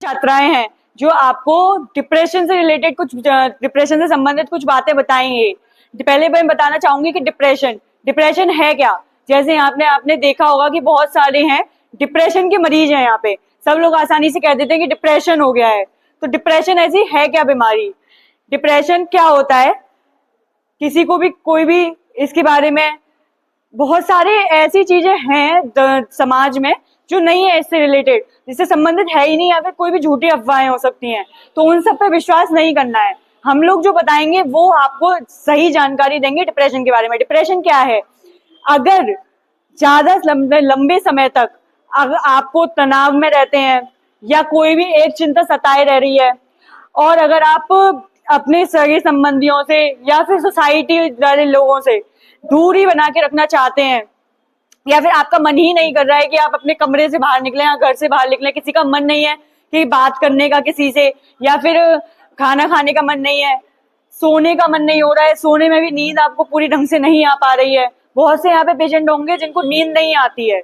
छात्राएं हैं जो आपको डिप्रेशन से रिलेटेड कुछ डिप्रेशन से संबंधित कुछ बातें बताएंगे। पहले मैं बताना चाहूंगी कि डिप्रेशन है क्या। जैसे आपने आपने देखा होगा कि बहुत सारे हैं डिप्रेशन के मरीज हैं। यहाँ पे सब लोग आसानी से कह देते हैं कि डिप्रेशन हो गया है। तो डिप्रेशन ऐसी है क्या बीमारी? डिप्रेशन क्या होता है, किसी को भी कोई भी इसके बारे में बहुत सारे ऐसी चीजें हैं समाज में जो नहीं है इससे रिलेटेड, जिससे संबंधित है ही नहीं, या फिर कोई भी झूठी अफवाहें हो सकती हैं, तो उन सब पे विश्वास नहीं करना है। हम लोग जो बताएंगे वो आपको सही जानकारी देंगे डिप्रेशन के बारे में। डिप्रेशन क्या है? अगर ज्यादा लंबे समय तक अगर आपको तनाव में रहते हैं या कोई भी एक चिंता सताए रह रही है, और अगर आप अपने सगे संबंधियों से या फिर सोसाइटी वाले लोगों से दूरी बना के रखना चाहते हैं, या फिर आपका मन ही नहीं कर रहा है कि आप अपने कमरे से बाहर निकले या घर से बाहर निकले, किसी का मन नहीं है कि बात करने का किसी से, या फिर खाना खाने का मन नहीं है, सोने का मन नहीं हो रहा है, सोने में भी नींद आपको पूरी ढंग से नहीं आ पा रही है। बहुत से यहाँ पे पेशेंट होंगे जिनको नींद नहीं आती है,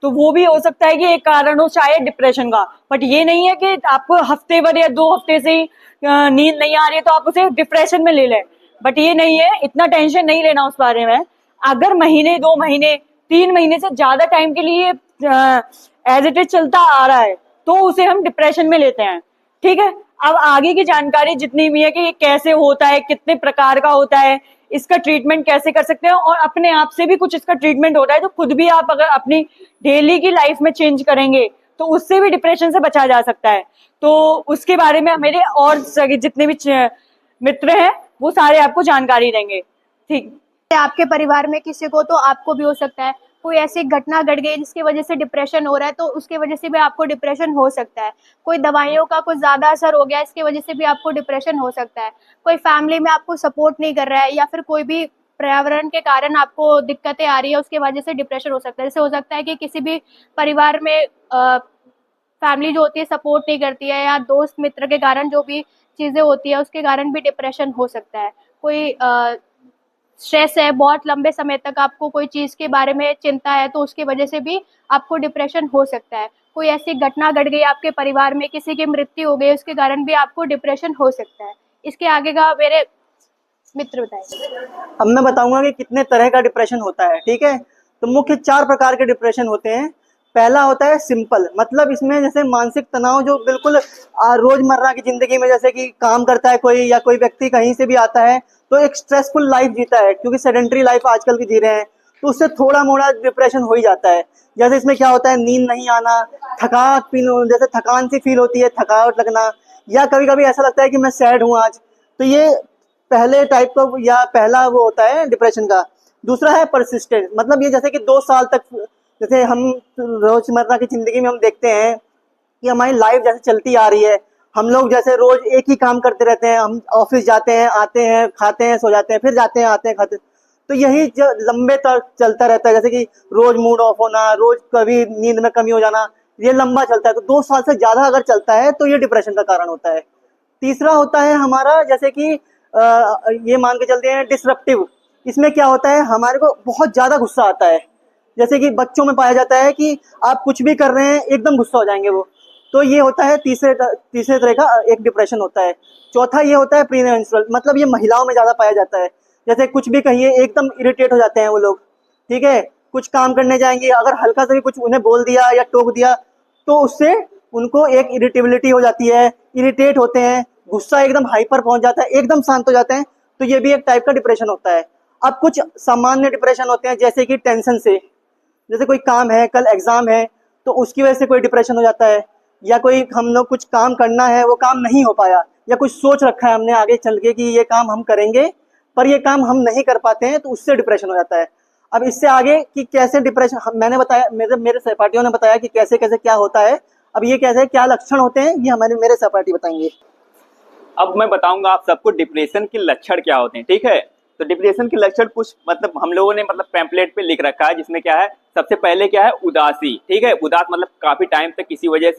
तो वो भी हो सकता है कि एक कारण हो शायद डिप्रेशन का। बट ये नहीं है कि आपको हफ्ते भर या 2 हफ्ते से ही नींद नहीं आ रही है तो आप उसे डिप्रेशन में ले लें। बट ये नहीं है, इतना टेंशन नहीं लेना उस बारे में। अगर महीने 2 महीने 3 महीने से ज्यादा टाइम के लिए एज इट इज चलता आ रहा है तो उसे हम डिप्रेशन में लेते हैं। ठीक है, अब आगे की जानकारी जितनी भी है कि ये कैसे होता है, कितने प्रकार का होता है, इसका ट्रीटमेंट कैसे कर सकते हैं, और अपने आप से भी कुछ इसका ट्रीटमेंट होता है, तो खुद भी आप अगर अपनी डेली की लाइफ में चेंज करेंगे तो उससे भी डिप्रेशन से बचा जा सकता है। तो उसके बारे में मेरे और जितने भी मित्र हैं वो सारे आपको जानकारी देंगे। ठीक, आपके परिवार में किसी को, तो आपको भी हो सकता है। कोई ऐसी घटना घट गई जिसकी वजह से डिप्रेशन हो रहा है, तो उसके वजह से भी आपको डिप्रेशन हो सकता है। कोई दवाइयों का कुछ ज्यादा असर हो गया, इसकी वजह से भी आपको डिप्रेशन हो सकता है। कोई फैमिली में आपको सपोर्ट नहीं कर रहा है, या फिर कोई भी पर्यावरण के कारण आपको दिक्कतें आ रही है, उसकी वजह से डिप्रेशन हो सकता है। जैसे हो सकता है कि किसी भी परिवार में फैमिली जो होती है सपोर्ट नहीं करती है, या दोस्त मित्र के कारण जो भी चीजें होती है उसके कारण भी डिप्रेशन हो सकता है। कोई स्ट्रेस है, बहुत लंबे समय तक आपको कोई चीज के बारे में चिंता है, तो उसकी वजह से भी आपको डिप्रेशन हो सकता है। कोई ऐसी घटना घट गई आपके परिवार में, किसी की मृत्यु हो गई, उसके कारण भी आपको डिप्रेशन हो सकता है। इसके आगे का मेरे मित्र बताएंगे। अब मैं बताऊंगा कि कितने तरह का डिप्रेशन होता है। ठीक है, तो मुख्य 4 प्रकार के डिप्रेशन होते हैं। पहला होता है सिंपल, मतलब इसमें जैसे मानसिक तनाव जो बिल्कुल रोजमर्रा की जिंदगी में, जैसे कि काम करता है कोई, या कोई व्यक्ति कहीं से भी आता है तो एक स्ट्रेसफुल लाइफ जीता है, क्योंकि सेडेंटरी लाइफ आजकल की जी रहे हैं, तो उससे थोड़ा मोड़ा डिप्रेशन हो ही जाता है। जैसे इसमें क्या होता है, नींद नहीं आना, जैसे थकान सी फील होती है, थकावट लगना, या कभी कभी ऐसा लगता है कि मैं सैड हूँ आज, तो ये पहले टाइप का या पहला वो होता है डिप्रेशन का। दूसरा है परसिस्टेंट, मतलब ये जैसे कि 2 साल तक, जैसे हम रोजमर्रा की जिंदगी में हम देखते हैं कि हमारी लाइफ जैसे चलती आ रही है, हम लोग जैसे रोज एक ही काम करते रहते हैं, हम ऑफिस जाते हैं, आते हैं, खाते हैं, सो जाते हैं, फिर जाते हैं, आते हैं, खाते हैं, तो यही जो लंबे तक चलता रहता है, जैसे कि रोज मूड ऑफ होना, रोज कभी नींद में कमी हो जाना, ये लंबा चलता है। तो 2 साल से ज्यादा अगर चलता है तो ये डिप्रेशन का कारण होता है। तीसरा होता है हमारा, जैसे कि ये मान के चलते हैं डिसरप्टिव। इसमें क्या होता है, हमारे को बहुत ज्यादा गुस्सा आता है, जैसे कि बच्चों में पाया जाता है कि आप कुछ भी कर रहे हैं एकदम गुस्सा हो जाएंगे वो, तो ये होता है तीसरे तरह का एक डिप्रेशन होता है। चौथा ये होता है प्रीमेंस्ट्रुअल, मतलब ये महिलाओं में ज्यादा पाया जाता है। जैसे कुछ भी कहिए एकदम इरिटेट हो जाते हैं वो लोग। ठीक है, कुछ काम करने जाएंगे, अगर हल्का सा भी कुछ उन्हें बोल दिया या टोक दिया तो उससे उनको एक इरिटेबिलिटी हो जाती है, इरिटेट होते हैं, गुस्सा एकदम हाइपर पहुंच जाता है, एकदम शांत हो जाते हैं, तो ये भी एक टाइप का डिप्रेशन होता है। अब कुछ सामान्य डिप्रेशन होते हैं, जैसे कि टेंशन से, जैसे कोई काम है, कल एग्जाम है, तो उसकी वजह से कोई डिप्रेशन हो जाता है, या कोई हम लोग कुछ काम करना है वो काम नहीं हो पाया, या कुछ सोच रखा है हमने आगे चल के कि ये काम हम करेंगे पर ये काम हम नहीं कर पाते हैं, तो उससे डिप्रेशन हो जाता है। अब इससे आगे कि कैसे डिप्रेशन, मैंने बताया, मेरे सहपाठियों ने बताया कि कैसे कैसे क्या होता है। अब ये कैसे क्या लक्षण होते हैं ये मेरे सहपाठी बताएंगे। अब मैं बताऊंगा आप सबको डिप्रेशन के लक्षण क्या होते हैं। ठीक है, तो डिप्रेशन के लक्षण कुछ मतलब हम लोगों ने मतलब पैम्पलेट पे लिख रखा है, जिसमें क्या है, सबसे पहले क्या है, उदासी। ठीक है, उदास मतलब काफी टाइम तक किसी वजह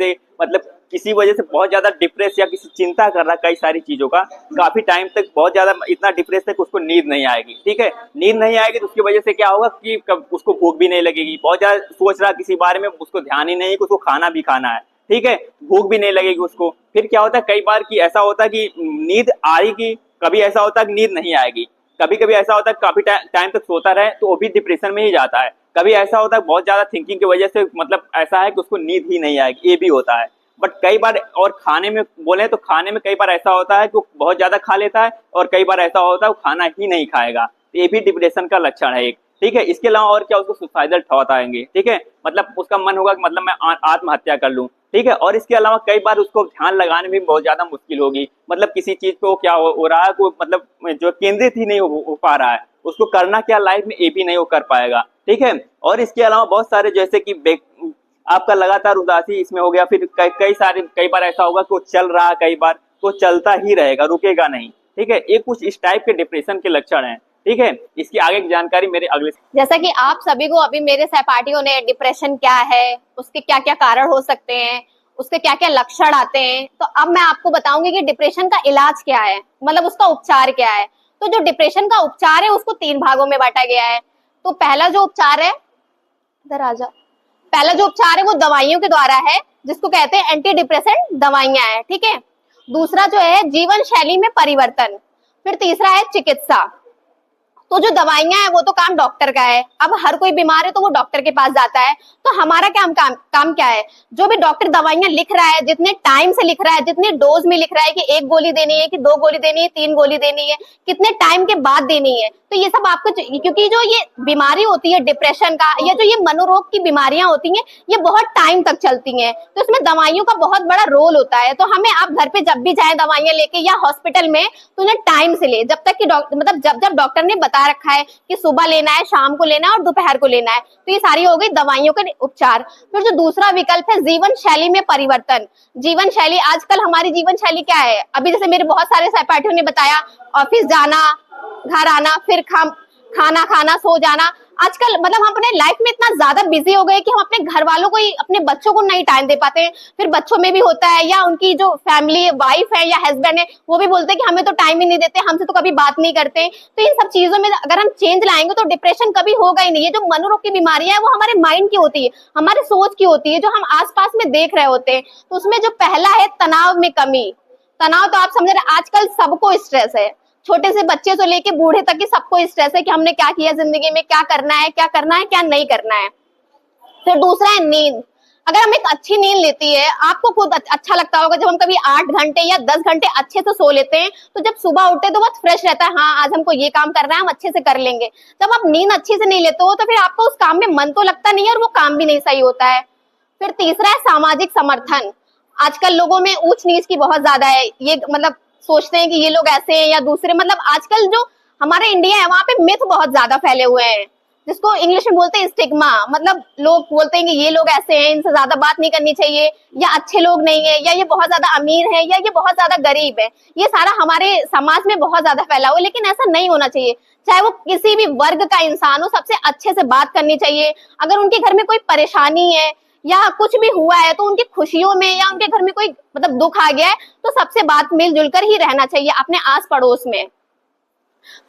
से बहुत ज्यादा डिप्रेस या किसी चिंता कर रहा है कई सारी चीजों का, काफी टाइम तक बहुत ज्यादा इतना डिप्रेस है कि उसको नींद नहीं आएगी। ठीक है, नींद नहीं आएगी तो उसकी वजह से क्या होगा कि उसको भूख भी नहीं लगेगी, बहुत ज्यादा सोच रहा किसी बारे में, उसको ध्यान ही नहीं कि उसको खाना भी खाना है। ठीक है, भूख भी नहीं लगेगी उसको। फिर क्या होता है कई बार कि ऐसा होता है कि नींद आएगी, कभी ऐसा होता है कि नींद नहीं आएगी, कभी कभी ऐसा होता है काफी टाइम तक सोता रहे तो वो भी डिप्रेशन में ही जाता है। कभी ऐसा होता है बहुत ज्यादा थिंकिंग की वजह से मतलब ऐसा है कि उसको नींद ही नहीं आएगी, ये भी होता है। बट कई बार और खाने में बोले तो खाने में कई बार ऐसा होता है कि वो बहुत ज्यादा खा लेता है और कई बार ऐसा होता है वो खाना ही नहीं खाएगा, तो ये भी डिप्रेशन का लक्षण है एक। ठीक है, इसके अलावा और क्या, उसको सुसाइडल थॉट आएंगे। ठीक है, मतलब उसका मन होगा कि मतलब मैं आत्महत्या कर लूं। ठीक है, और इसके अलावा कई बार उसको ध्यान लगाने में बहुत ज्यादा मुश्किल होगी, मतलब किसी चीज को क्या हो रहा है को मतलब जो केंद्रित ही नहीं हो पा रहा है, उसको करना क्या लाइफ में ये भी नहीं वो कर पाएगा। ठीक है, और इसके अलावा बहुत सारे जैसे कि आपका लगातार उदासी इसमें हो गया, फिर कई बार ऐसा होगा कि वो चल रहा है, कई बार तो चलता ही रहेगा, रुकेगा नहीं। ठीक है, ये कुछ इस टाइप के डिप्रेशन के लक्षण हैं। ठीक है, इसकी आगे की जानकारी मेरे अगले। जैसा कि आप सभी को अभी मेरे सहपाठियों ने डिप्रेशन क्या है, उसके क्या क्या कारण हो सकते हैं, उसके क्या क्या लक्षण आते हैं, तो अब मैं आपको बताऊंगी कि डिप्रेशन का इलाज क्या है, मतलब उसका उपचार क्या है। तो जो डिप्रेशन का उपचार है उसको 3 भागों में बांटा गया है। तो पहला जो उपचार है, इधर आ जाओ, पहला जो उपचार है वो दवाइयों के द्वारा है, जिसको कहते हैं एंटी डिप्रेसेंट दवाइयां हैं। ठीक है, दूसरा जो है जीवन शैली में परिवर्तन, फिर तीसरा है चिकित्सा। तो जो दवाइयां हैं वो तो काम डॉक्टर का है, अब हर कोई बीमार है तो वो डॉक्टर के पास जाता है। तो हमारा काम क्या है, जो भी डॉक्टर दवाइयां लिख रहा है, जितने टाइम से लिख रहा है, जितने डोज में लिख रहा है कि 1 गोली देनी है कि 2 गोली देनी है, 3 गोली देनी है, कितने टाइम के बाद देनी है, तो ये सब आपको, क्योंकि जो ये बीमारी होती है डिप्रेशन का या जो ये मनोरोग की बीमारियां होती हैं ये बहुत टाइम तक चलती हैं, तो इसमें दवाइयों का बहुत बड़ा रोल होता है। तो हमें आप घर पे जब भी जाए दवाइयां लेके या हॉस्पिटल में, तो उन्हें टाइम से ले, जब तक कि मतलब जब डॉक्टर ने बता रखा है कि सुबह लेना है, शाम को लेना है और दोपहर को लेना है। तो ये सारी हो गई दवाइयों के उपचार। फिर जो दूसरा विकल्प है जीवन शैली में परिवर्तन। जीवन शैली, आजकल हमारी जीवन शैली क्या है, अभी जैसे मेरे बहुत सारे सहपाठियों ने बताया, ऑफिस जाना, घर आना, फिर खाना खाना, सो जाना। आजकल मतलब हम अपने लाइफ में इतना ज्यादा बिजी हो गए कि हम अपने घर वालों को ही, अपने बच्चों को नहीं टाइम दे पाते हैं। फिर बच्चों में भी होता है, या उनकी जो फैमिली वाइफ है या हस्बैंड है वो भी बोलते हैं कि हमें तो टाइम ही नहीं देते, हमसे तो कभी बात नहीं करते। तो इन सब चीजों में अगर हम चेंज लाएंगे तो डिप्रेशन कभी होगा ही नहीं। ये जो मनोरोग की बीमारियां है वो हमारे माइंड की होती है, हमारे सोच की होती है, जो हम आसपास में देख रहे होते हैं। तो उसमें जो पहला है तनाव में कमी। तनाव तो आप समझ रहे, आजकल सबको स्ट्रेस है, छोटे से बच्चे से लेके बूढ़े तक की सबको स्ट्रेस है कि हमने क्या किया जिंदगी में, क्या करना है, क्या नहीं करना है। फिर दूसरा है नींद। अगर हम एक अच्छी नींद लेती है, आपको खुद अच्छा लगता होगा जब हम कभी 8 घंटे या 10 घंटे अच्छे से सो लेते हैं, तो जब सुबह उठते हैं तो बहुत फ्रेश रहता है, हाँ आज हमको ये काम करना है, हम अच्छे से कर लेंगे। जब आप नींद अच्छे से नहीं लेते हो तो फिर आपको उस काम में मन तो लगता नहीं है और वो काम भी नहीं सही होता है। फिर तीसरा है सामाजिक समर्थन। आजकल लोगों में ऊंच नीच की बहुत ज्यादा है, ये मतलब सोचते हैं कि ये लोग ऐसे हैं या दूसरे, मतलब आजकल जो हमारा इंडिया है वहां पे मिथ बहुत ज्यादा फैले हुए हैं, जिसको इंग्लिश में बोलते हैं स्टिग्मा। मतलब लोग बोलते हैं कि ये लोग ऐसे हैं, इनसे ज्यादा बात नहीं करनी चाहिए, या अच्छे लोग नहीं है, या ये बहुत ज्यादा अमीर है, या ये बहुत ज्यादा गरीब है। ये सारा हमारे समाज में बहुत ज्यादा फैला हुआ है, लेकिन ऐसा नहीं होना चाहिए। चाहे वो किसी भी वर्ग का इंसान हो, सबसे अच्छे से बात करनी चाहिए। अगर उनके घर में कोई परेशानी है या कुछ भी हुआ है तो उनकी खुशियों में या उनके घर में कोई मतलब दुख आ गया है तो सबसे बात मिलजुल कर ही रहना चाहिए अपने आस पड़ोस में।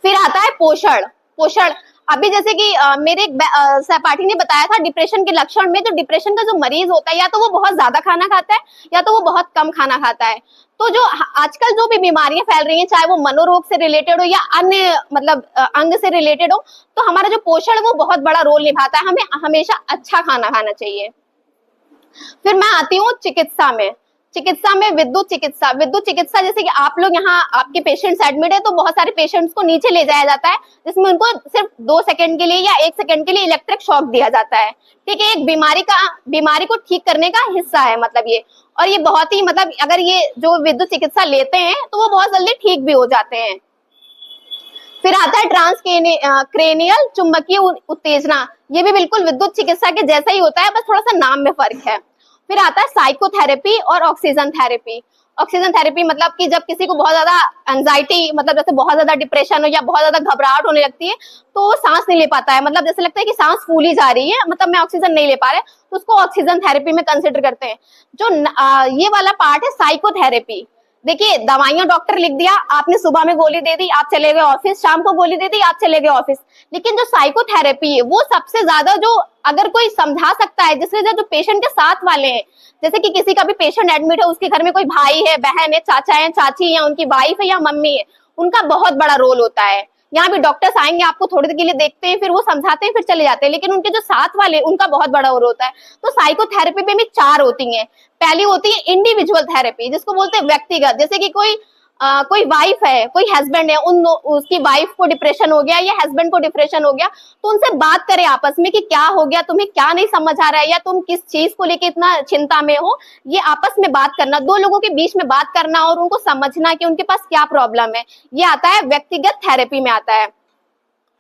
फिर आता है पोषण। अभी जैसे कि मेरे एक सहपाठी ने बताया था डिप्रेशन के लक्षण में, जो डिप्रेशन का जो मरीज होता है या तो वो बहुत ज्यादा खाना खाता है या तो वो बहुत कम खाना खाता है। तो जो आजकल जो भी बीमारियां फैल रही हैं, चाहे वो मनोरोग से रिलेटेड हो या अन्य मतलब अंग से रिलेटेड हो, तो हमारा जो पोषण है वो बहुत बड़ा रोल निभाता है। हमें हमेशा अच्छा खाना खाना चाहिए। फिर मैं आती हूँ चिकित्सा में विद्युत चिकित्सा। जैसे कि आप लोग यहाँ आपके पेशेंट्स एडमिट है तो बहुत सारे पेशेंट्स को नीचे ले जाया जाता है, जिसमें उनको सिर्फ 2 सेकंड के लिए या 1 सेकंड के लिए इलेक्ट्रिक शॉक दिया जाता है। ठीक है, एक बीमारी को ठीक करने का हिस्सा है मतलब ये, और ये बहुत ही मतलब अगर ये जो विद्युत चिकित्सा लेते हैं तो वो बहुत जल्दी ठीक भी हो जाते हैं। फिर आता है ट्रांसक्रेनियल चुंबकीय उत्तेजना। ये भी बिल्कुल विद्युत चिकित्सा के जैसा ही होता है, बस थोड़ा सा नाम में फर्क है। फिर आता है साइकोथेरेपी और ऑक्सीजन थेरेपी मतलब कि जब किसी को बहुत ज्यादा एंजाइटी, मतलब जैसे बहुत ज्यादा डिप्रेशन हो या बहुत ज्यादा घबराहट होने लगती है तो वो सांस नहीं ले पाता है, मतलब जैसे लगता है कि सांस फूली जा रही है, मतलब मैं ऑक्सीजन नहीं ले पा रहे, तो उसको ऑक्सीजन थेरेपी में कंसिडर करते हैं। जो ये वाला पार्ट है साइकोथेरेपी, देखिए, दवाइयां डॉक्टर लिख दिया, आपने सुबह में गोली दे दी, आप चले गए ऑफिस, शाम को गोली दे दी, आप चले गए ऑफिस। लेकिन जो साइकोथेरेपी है वो सबसे ज्यादा, जो अगर कोई समझा सकता है, जिससे जो पेशेंट के साथ वाले हैं, जैसे कि किसी का भी पेशेंट एडमिट है, उसके घर में कोई भाई है, बहन है, चाचा है, चाची, या उनकी वाइफ है या मम्मी है, उनका बहुत बड़ा रोल होता है। यहाँ भी डॉक्टर्स आएंगे, आपको थोड़ी देर के लिए देखते हैं, फिर वो समझाते हैं, फिर चले जाते हैं, लेकिन उनके जो साथ वाले, उनका बहुत बड़ा रोल होता है। तो साइकोथेरेपी में भी 4 होती हैं। पहली होती है इंडिविजुअल थेरेपी, जिसको बोलते हैं व्यक्तिगत। जैसे कि कोई वाइफ है, कोई हस्बैंड है, उसकी वाइफ को डिप्रेशन हो गया या हस्बैंड को डिप्रेशन हो गया, तो उनसे बात करें आपस में कि क्या हो गया, तुम्हें क्या नहीं समझ आ रहा है, या तुम किस चीज को लेके इतना चिंता में हो। ये आपस में बात करना, 2 लोगों के बीच में बात करना और उनको समझना कि उनके पास क्या प्रॉब्लम है, ये आता है व्यक्तिगत थेरेपी में आता है।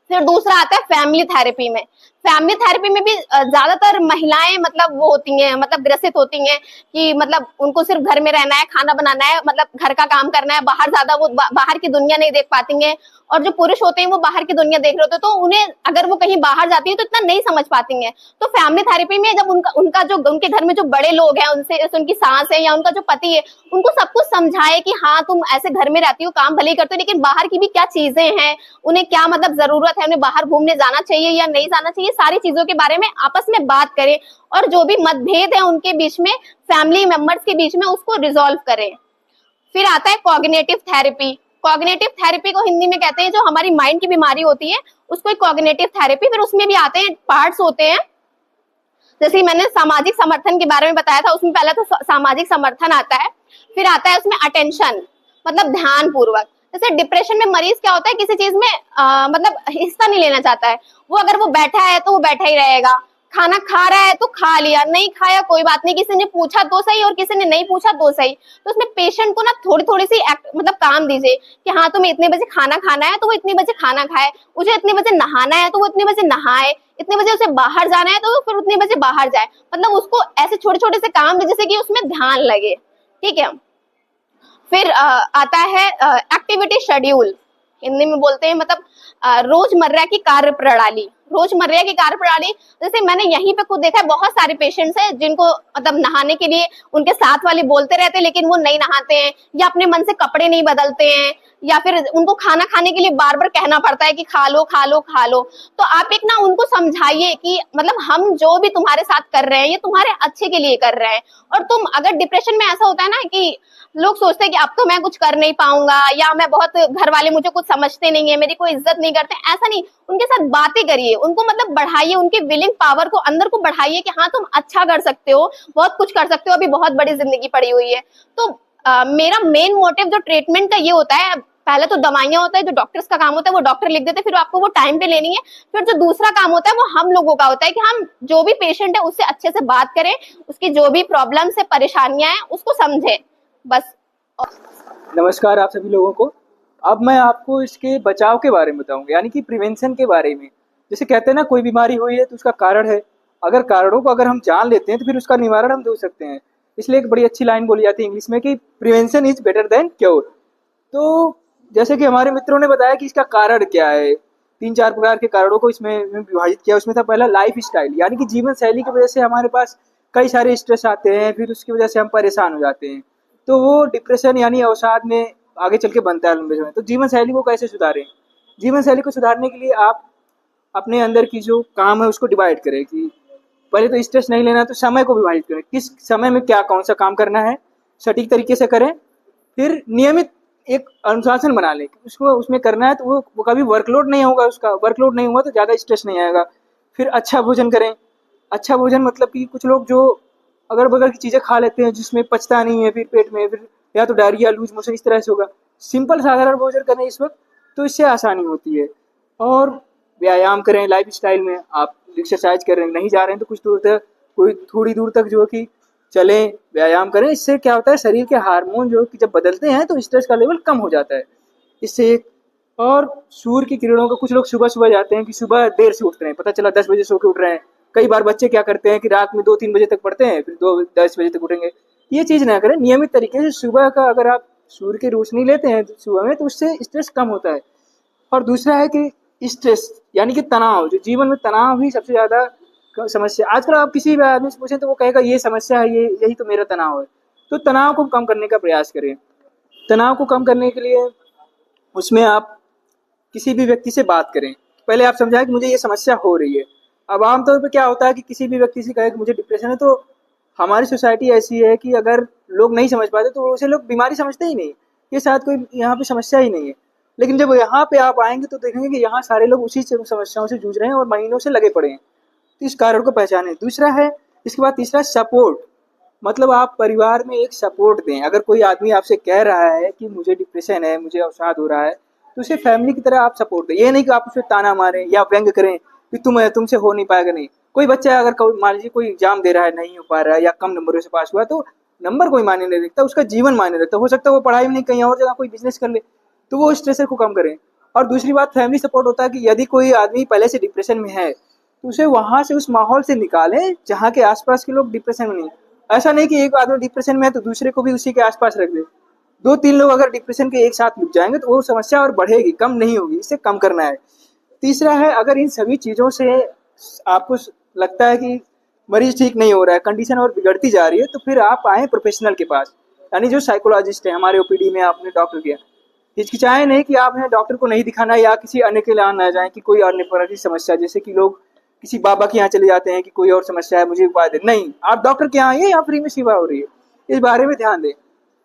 फिर दूसरा आता है फैमिली थेरेपी में। फैमिली थेरेपी में भी ज्यादातर महिलाएं मतलब वो होती हैं, मतलब ग्रसित होती हैं कि मतलब उनको सिर्फ घर में रहना है, खाना बनाना है, मतलब घर का काम करना है, बाहर ज्यादा वो बाहर की दुनिया नहीं देख पाती हैं। और जो पुरुष होते हैं वो बाहर की दुनिया देख रहे होते हैं, तो उन्हें अगर वो कहीं बाहर जाती है तो इतना नहीं समझ पाती हैं। तो फैमिली थेरेपी में जब उनका जो उनके घर में जो बड़े लोग हैं, उनसे उनकी सास है या उनका जो पति है, उनको सब कुछ समझाए कि हाँ तुम ऐसे घर में रहती हो, काम भले ही करते हो, लेकिन बाहर की भी क्या चीजें हैं, उन्हें क्या मतलब जरूरत है, उन्हें बाहर घूमने जाना चाहिए या नहीं जाना चाहिए, सारी चीजों के बारे में आपस में बात करें। और जो भी मतभेद है उनके बीच में, फैमिली मेंबर्स के बीच में, उसको रिजॉल्व करें। फिर आता है कॉग्निटिव थेरेपी। कॉग्निटिव थेरेपी को हिंदी में कहते हैं, जो हमारी माइंड की बीमारी होती है उसको कॉग्निटिव थेरेपी। फिर उसमें भी आते हैं पार्ट्स होते हैं, जैसे मैंने सामाजिक समर्थन के बारे में बताया था, उसमें पहला तो सामाजिक समर्थन आता है। फिर आता है उसमें अटेंशन, मतलब ध्यान पूर्वक। जैसे डिप्रेशन में मरीज क्या होता है, किसी चीज में मतलब हिस्सा नहीं लेना चाहता है, वो अगर वो बैठा है तो वो बैठा ही रहेगा, खाना खा रहा है तो खा लिया, नहीं खाया कोई बात नहीं, किसी ने पूछा तो सही और किसी ने नहीं पूछा तो सही। तो उसमें पेशेंट को ना थोड़ी थोड़ी सी मतलब काम दीजिए कि हाँ तुम्हें इतने बजे खाना खाना है तो वो इतने बजे खाना खाए, मुझे इतने बजे नहाना है तो वो इतने बजे नहाए, इतने बजे उसे बाहर जाना है तो वो फिर उतने बजे बाहर जाए। मतलब उसको ऐसे छोटे छोटे से काम दे जिससे कि उसमें ध्यान लगे, ठीक है। फिर आता है एक्टिविटी शेड्यूल, हिंदी में बोलते हैं मतलब रोजमर्रा की कार्य प्रणाली। रोजमर्रा की कार्य प्रणाली, जैसे मैंने यहीं पे खुद देखा है, बहुत सारे पेशेंट्स हैं जिनको मतलब नहाने के लिए उनके साथ वाले बोलते रहते हैं लेकिन वो नहीं नहाते हैं, या अपने मन से कपड़े नहीं बदलते हैं, या फिर उनको खाना खाने के लिए बार बार कहना पड़ता है कि खा लो खा लो खा लो। तो आप एक ना उनको समझाइए कि मतलब हम जो भी तुम्हारे साथ कर रहे हैं ये तुम्हारे अच्छे के लिए कर रहे हैं। और तुम अगर डिप्रेशन में ऐसा होता है ना कि लोग सोचते हैं कि अब तो मैं कुछ कर नहीं पाऊंगा, या मैं बहुत, घर वाले मुझे कुछ समझते नहीं है, मेरी कोई इज्जत नहीं करते, ऐसा नहीं, उनके साथ बातें करिए, उनको मतलब बढ़ाइए, उनके विलिंग पावर को अंदर को बढ़ाइए कि हाँ तुम अच्छा कर सकते हो, बहुत कुछ कर सकते हो, अभी बहुत बड़ी जिंदगी पड़ी हुई है। तो मेरा मेन मोटिव जो ट्रीटमेंट का ये होता है, पहले तो दवाइयां होता है जो डॉक्टर्स का काम होता है, वो डॉक्टर लिख देते हैं, फिर आपको वो टाइम पे लेनी है। फिर जो दूसरा काम होता है वो हम लोगों का होता है कि हम जो भी पेशेंट है उससे अच्छे से बात करें, उसकी जो भी प्रॉब्लम्स है, परेशानियां हैं, उसको समझें, बस। नमस्कार आप सभी लोगों को। अब मैं आपको इसके बचाव के बारे में बताऊंगा, यानी कि प्रिवेंशन के बारे में। जैसे कहते हैं ना, कोई बीमारी हुई है तो उसका कारण है, अगर कारणों को अगर हम जान लेते हैं तो फिर उसका निवारण हम ढूंढ सकते हैं। इसलिए एक बड़ी अच्छी लाइन बोली जाती है इंग्लिश में कि prevention is better than cure. तो जैसे कि हमारे मित्रों ने बताया कि इसका कारण क्या है, 3-4 प्रकार के कारणों को इसमें विभाजित किया। उसमें था पहला लाइफ स्टाइल, यानी कि जीवन शैली की वजह से हमारे पास कई सारे स्ट्रेस आते हैं, फिर उसकी वजह से हम परेशान हो जाते हैं, तो वो डिप्रेशन यानी अवसाद में आगे चल के बनता है लंबे समय। तो जीवन शैली को कैसे सुधारें? जीवन शैली को सुधारने के लिए आप अपने अंदर की जो काम है उसको डिवाइड करें कि पहले तो स्ट्रेस नहीं लेना, तो समय को विभाजित करें, किस समय में क्या कौन सा काम करना है सटीक तरीके से करें। फिर नियमित एक अनुशासन बना लें, उसको उसमें करना है तो वो कभी वर्कलोड नहीं होगा, उसका वर्कलोड नहीं हुआ तो ज़्यादा स्ट्रेस नहीं आएगा। फिर अच्छा भोजन करें। अच्छा भोजन मतलब कि कुछ लोग जो अगल बगल की चीज़ें खा लेते हैं जिसमें पचता नहीं है, फिर पेट में फिर या तो डायरिया, लूज मोशन, इस तरह से होगा। सिंपल साधारण भोजन करें इस वक्त, तो इससे आसानी होती है। और व्यायाम करें, लाइफ स्टाइल में आप एक्सरसाइज कर रहे हैं, नहीं जा रहे हैं तो कुछ दूर तक, कोई थोड़ी दूर तक जो कि चलें, व्यायाम करें। इससे क्या होता है, शरीर के हार्मोन जो कि जब बदलते हैं तो स्ट्रेस का लेवल कम हो जाता है इससे। और सूर्य की किरणों का, कुछ लोग सुबह सुबह जाते हैं कि सुबह देर से उठते हैं, पता चला 10 बजे सो के उठ रहे हैं। कई बार बच्चे क्या करते हैं कि रात में 2-3 बजे तक पढ़ते हैं, फिर 2-10 बजे तक उठेंगे। ये चीज़ ना करें, नियमित तरीके से सुबह का अगर आप सूर्य की रोशनी लेते हैं सुबह में तो उससे स्ट्रेस कम होता है। और दूसरा है कि स्ट्रेस यानी कि तनाव, जो जीवन में तनाव ही सबसे ज़्यादा समस्या। आजकल आप किसी भी आदमी से पूछें तो वो कहेगा ये समस्या है, ये यही तो मेरा तनाव है। तो तनाव को कम करने का प्रयास करें। तनाव को कम करने के लिए उसमें आप किसी भी व्यक्ति से बात करें। पहले आप समझाएं कि मुझे ये समस्या हो रही है। अब आमतौर पे क्या होता है कि किसी भी व्यक्ति से कहे कि मुझे डिप्रेशन है, तो हमारी सोसाइटी ऐसी है कि अगर लोग नहीं समझ पाते तो उसे लोग बीमारी समझते ही नहीं, ये शायद कोई यहाँ पे समस्या ही नहीं है। लेकिन जब यहाँ पे आप आएंगे तो देखेंगे कि यहाँ सारे लोग उसी समस्याओं से जूझ रहे हैं और महीनों से लगे पड़े हैं। तो इस कारण को पहचानें। दूसरा है, इसके बाद तीसरा सपोर्ट, मतलब आप परिवार में एक सपोर्ट दें। अगर कोई आदमी आपसे कह रहा है कि मुझे डिप्रेशन है, मुझे अवसाद हो रहा है, तो उसे फैमिली की तरह आप सपोर्ट दें। ये नहीं कि आप उसे ताना मारें या व्यंग करें कि तुमसे हो नहीं पाएगा। नहीं, कोई बच्चा अगर मान लीजिए कोई एग्जाम दे रहा है, नहीं हो पा रहा है या कम नंबरों से पास हुआ, तो नंबर कोई मायने नहीं रखता, उसका जीवन मायने रखता। हो सकता है वो पढ़ाई में नहीं, कहीं और जगह कोई बिजनेस कर ले, तो वो स्ट्रेस को कम करें। और दूसरी बात, फैमिली सपोर्ट होता है कि यदि कोई आदमी पहले से डिप्रेशन में है तो उसे वहां से, उस माहौल से निकालें जहाँ के आसपास के लोग डिप्रेशन में नहीं। ऐसा नहीं कि एक आदमी डिप्रेशन में है तो दूसरे को भी उसी के आसपास रख दे। 2-3 लोग अगर डिप्रेशन के एक साथ लुट जाएंगे तो वो समस्या और बढ़ेगी, कम नहीं होगी। इसे कम करना है। तीसरा है, अगर इन सभी चीज़ों से आपको लगता है कि मरीज ठीक नहीं हो रहा है, कंडीशन और बिगड़ती जा रही है, तो फिर आप आए प्रोफेशनल के पास, यानी जो साइकोलॉजिस्ट है। हमारे ओपीडी में आपने डॉक्टर किया, हिचकिचाएं नहीं कि आपने डॉक्टर को नहीं दिखाना या किसी अन्य के लिए ना जाए कि कोई अन्य प्रकार की समस्या, जैसे कि लोग किसी बाबा के यहाँ चले जाते हैं कि कोई और समस्या है, मुझे उपाय दे। नहीं, आप डॉक्टर के यहाँ आइए, यहाँ फ्री में सेवा हो रही है। इस बारे में ध्यान दें।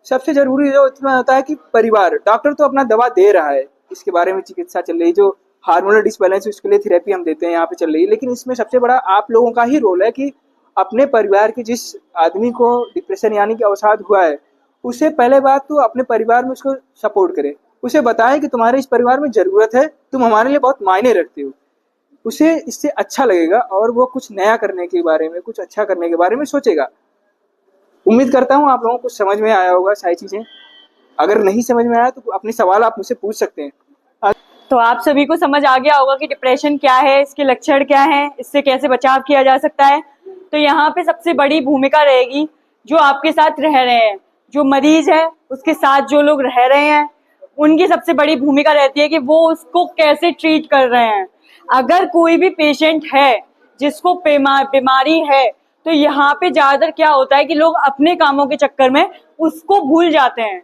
सबसे जरूरी जो इतना होता है कि परिवार, डॉक्टर तो अपना दवा दे रहा है, इसके बारे में चिकित्सा चल रही है, जो हार्मोनल डिसबैलेंस है उसके लिए थेरेपी हम देते हैं, यहाँ पे चल रही है। लेकिन इसमें सबसे बड़ा आप लोगों का ही रोल है कि अपने परिवार के जिस आदमी को डिप्रेशन यानी कि अवसाद हुआ है, उसे पहले बात तो अपने परिवार में उसको सपोर्ट करें। उसे बताएं कि तुम्हारे इस परिवार में जरूरत है, तुम हमारे लिए बहुत मायने रखते हो। उसे इससे अच्छा लगेगा और वो कुछ नया करने के बारे में, कुछ अच्छा करने के बारे में सोचेगा। उम्मीद करता हूँ आप लोगों को समझ में आया होगा सारी चीजें। अगर नहीं समझ में आया तो अपने सवाल आप मुझसे पूछ सकते हैं। तो आप सभी को समझ आ गया होगा कि डिप्रेशन क्या है, इसके लक्षण क्या हैं, इससे कैसे बचाव किया जा सकता है। तो यहाँ पे सबसे बड़ी भूमिका रहेगी जो आपके साथ रह रहे हैं, जो मरीज है उसके साथ जो लोग रह रहे हैं, उनकी सबसे बड़ी भूमिका रहती है कि वो उसको कैसे ट्रीट कर रहे हैं। अगर कोई भी पेशेंट है जिसको बीमारी है, तो यहाँ पे ज्यादातर क्या होता है कि लोग अपने कामों के चक्कर में उसको भूल जाते हैं,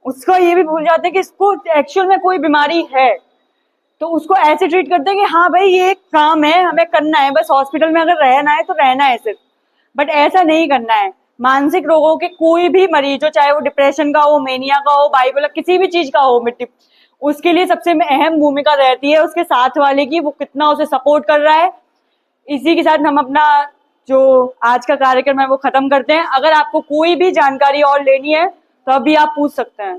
उसको ये भी भूल जाते हैं कि इसको एक्चुअल में कोई बीमारी है। तो उसको ऐसे ट्रीट करते हैं कि हाँ भाई ये एक काम है, हमें करना है, बस हॉस्पिटल में अगर रहना है तो रहना है सिर्फ। बट ऐसा नहीं करना है। मानसिक रोगों के कोई भी मरीज हो, चाहे वो डिप्रेशन का हो, मेनिया का हो, बाइपोलर, किसी भी चीज का हो, उसके लिए सबसे अहम भूमिका रहती है उसके साथ वाले की, वो कितना उसे सपोर्ट कर रहा है। इसी के साथ हम अपना जो आज का कार्यक्रम है वो खत्म करते हैं। अगर आपको कोई भी जानकारी और लेनी है तो अभी आप पूछ सकते हैं।